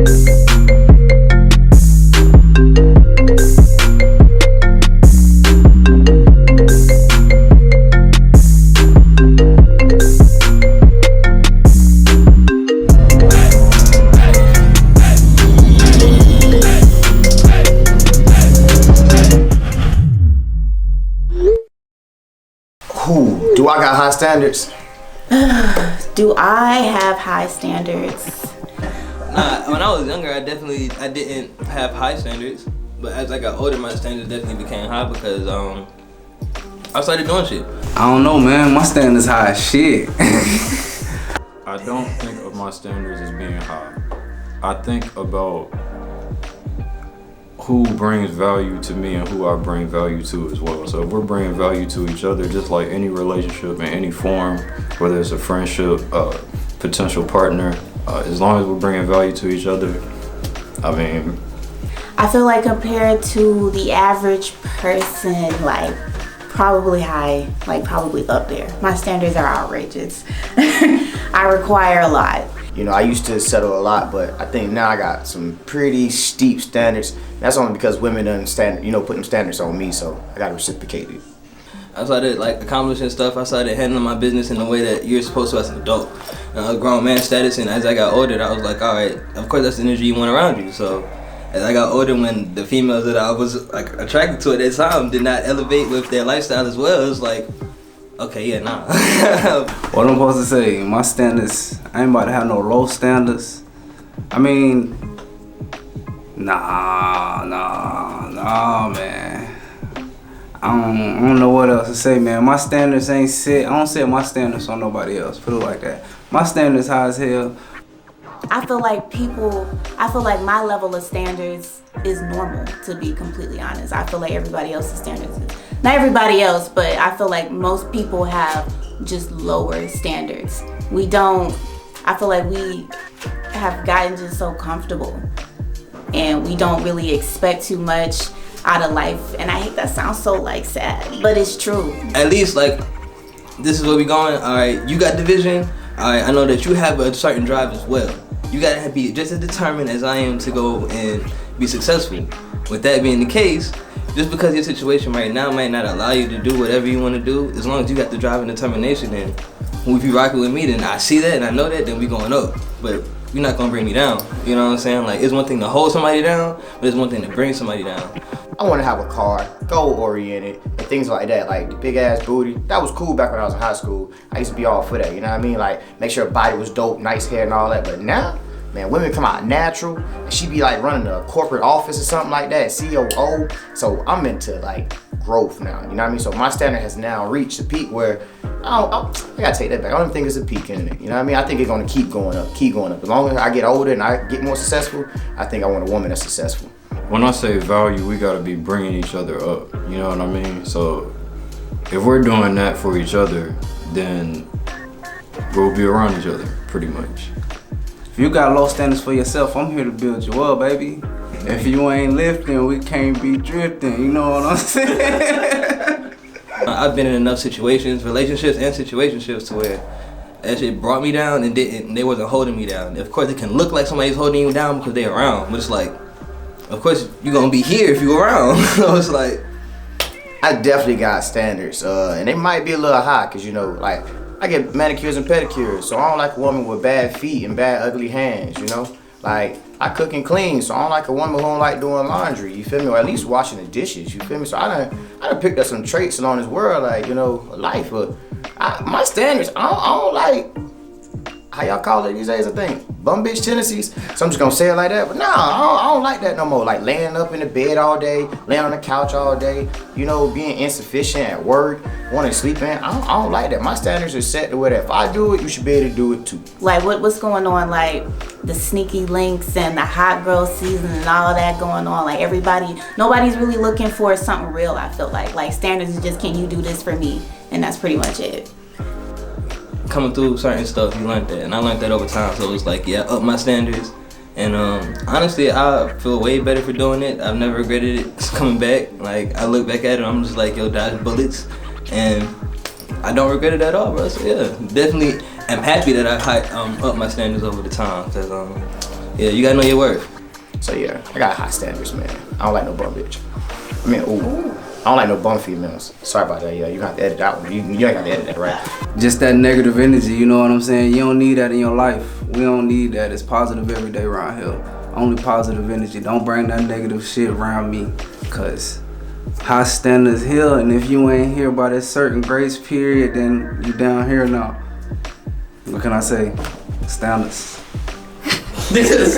Do I got high standards? Do I have high standards? Nah, when I was younger, I didn't have high standards. But as I got older, my standards definitely became high because I started doing shit. I don't know, man. My standards high as shit. I don't think of my standards as being high. I think about who brings value to me and who I bring value to as well. So if we're bringing value to each other, just like any relationship in any form, whether it's a friendship, potential partner, as long as we're bringing value to each other, I mean. I feel like compared to the average person, like probably high, like probably up there. My standards are outrageous. I require a lot. You know, I used to settle a lot, but I think now I got some pretty steep standards. That's only because women understand, put them standards on me, so I gotta reciprocate it. I started accomplishing stuff. I started handling my business in the way that you're supposed to as an adult. Grown man status, and as I got older, I was like, all right, of course that's the energy you want around you. So as I got older, when the females that I was attracted to at that time did not elevate with their lifestyle as well, it was like, okay, yeah, nah. What I'm supposed to say, my standards, I ain't about to have no low standards. I mean, nah, man. I don't know what else to say, man. My standards ain't set. I don't set my standards on nobody else, put it like that. My standards high as hell. I feel like my level of standards is normal, to be completely honest. I feel like everybody else's standards is, not everybody else, but I feel like most people have just lower standards. I feel like we have gotten just so comfortable and we don't really expect too much out of life. And I hate that sounds so sad, but it's true. At least this is where we going. All right, you got the vision. All right, I know that you have a certain drive as well. You gotta be just as determined as I am to go and be successful. With that being the case, just because your situation right now might not allow you to do whatever you want to do, as long as you got the drive and determination, and if you rocking with me, then I see that and I know that, then we going up. But you're not gonna bring me down. You know what I'm saying? It's one thing to hold somebody down, but it's one thing to bring somebody down. I want to have a car, goal oriented, and things like that, like the big ass booty. That was cool back when I was in high school. I used to be all for that, you know what I mean? Make sure her body was dope, nice hair and all that. But now, man, women come out natural, and she be running a corporate office or something like that, COO. So I'm into growth now, you know what I mean? So my standard has now reached a peak where I gotta take that back. I don't think it's a peak in it, you know what I mean? I think it's gonna keep going up. As long as I get older and I get more successful, I think I want a woman that's successful. When I say value, we gotta be bringing each other up, you know what I mean? So if we're doing that for each other, then we'll be around each other, pretty much. If you got low standards for yourself, I'm here to build you up, baby. If you ain't lifting, we can't be drifting, you know what I'm saying? I've been in enough situations, relationships and situationships, to where that shit brought me down and they wasn't holding me down. Of course, it can look like somebody's holding you down because they're around, but it's of course, you're gonna be here if you're around. So it's I definitely got standards, and they might be a little high, because, I get manicures and pedicures, so I don't like a woman with bad feet and bad, ugly hands, I cook and clean, so I don't like a woman who don't like doing laundry, you feel me? Or at least washing the dishes, you feel me? So I done picked up some traits along this world, life, but my standards, I don't like, how y'all call it these days, I think, bum bitch tendencies. So I'm just gonna say it like that, but nah, I don't like that no more. Laying up in the bed all day, laying on the couch all day, being insufficient at work, wanting to sleep in. I don't like that. My standards are set to where if I do it, you should be able to do it too. What's going on, the sneaky links and the hot girl season and all that going on, nobody's really looking for something real, I feel like standards is just, can you do this for me? And that's pretty much it. Coming through certain stuff, you learned that, and I learned that over time. So it was up my standards, and honestly, I feel way better for doing it. I've never regretted it coming back. I look back at it, I'm just yo, dodge bullets, and I don't regret it at all, bro. So yeah, definitely am happy that I up my standards over the time, because Yeah, you gotta know your worth. So yeah, I got high standards, man. I don't like no bum bitch. I mean, ooh. I don't like no bum females. Sorry about that, yeah. You got to edit that one. You ain't got to edit that, right? Just that negative energy, you know what I'm saying? You don't need that in your life. We don't need that. It's positive every day around here. Only positive energy. Don't bring that negative shit around me. Cause high standards here, and if you ain't here by that certain grace period, then you down here now. What can I say? Standards. Standards.